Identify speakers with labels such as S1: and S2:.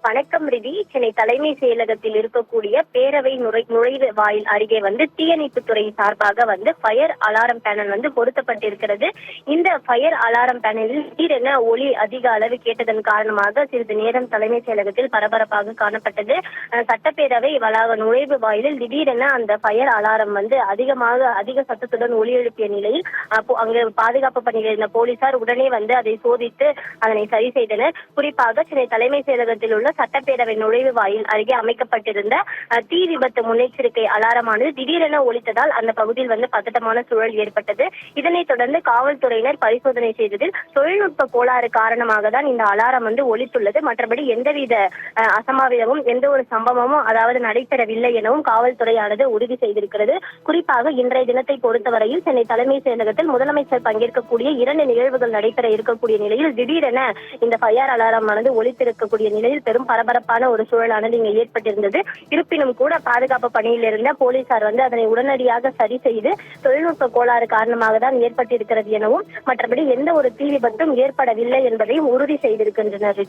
S1: வணக்கம் ரிதி. சென்னை தலைமை செயலகத்தில் இருக்கக்கூடிய பேரவை நுழைவு வாயில் அருகே தீயணைப்புத்துறை சார்பாக ஃபயர் அலாரம் பேனல் பொருத்தப்பட்டிருக்கிறது. இந்த ஃபயர் அலாரம் பேனலில் திடீரென ஒலி அதிக அளவு கேட்டதன் காரணமாக சிறிது நேரம் தலைமை செயலகத்தில் பரபரப்பாக காணப்பட்டது. சட்டப்பேரவை வளாக நுழைவு வாயிலில் திடீரென அந்த ஃபயர் அலாரம் அதிக சத்தத்துடன் ஒலி எழுப்பிய நிலையில் அங்கு பாதுகாப்பு பணியில் இருந்த போலீசார் உடனே அதை சோதித்து அதனை சரி செய்தனர். குறிப்பாக சென்னை தலைமை செயலகத்தில் உள்ள சட்டப்பேரவை நுழைவு வாயில் அருகே அமைக்கப்பட்டிருந்த தீ விபத்து முன்னெச்சரிக்கை அலாரமானது திடீரென ஒலித்ததால் அந்த பகுதியில் பதட்டமான சூழல் ஏற்பட்டது. இதனைத் தொடர்ந்து காவல்துறையினர் பரிசோதனை செய்ததில் தொழில்நுட்ப கோளாறு காரணமாக தான் இந்த அலாரம் ஒலித்துள்ளது. மற்றபடி எந்தவித அசம்பாவிதமும் எந்த ஒரு சம்பவமும் நடைபெறவில்லை எனவும் காவல்துறையானது உறுதி செய்திருக்கிறது. குறிப்பாக இன்றைய தினத்தை பொறுத்தவரையில் சென்னை தலைமை செயலகத்தில் முதலமைச்சர் பங்கேற்கக்கூடிய 2 நிகழ்வுகள் நடைபெற இருக்கக்கூடிய நிலையில் திடீரென இந்த ஃபயர் அலாரம் ஒலித்திருக்கக்கூடிய நிலையில் பெரும் பரபரப்பான ஒரு சூழலானது இங்கு ஏற்பட்டிருந்தது. இருப்பினும் கூட பாதுகாப்பு பணியில் இருந்த போலீசார் அதனை உடனடியாக சரி செய்து தொழில்நுட்ப கோளாறு காரணமாக தான் ஏற்பட்டிருக்கிறது எனவும் மற்றபடி எந்த ஒரு தீ விபத்தும் ஏற்படவில்லை என்பதையும் உறுதி செய்திருக்கின்றனர்.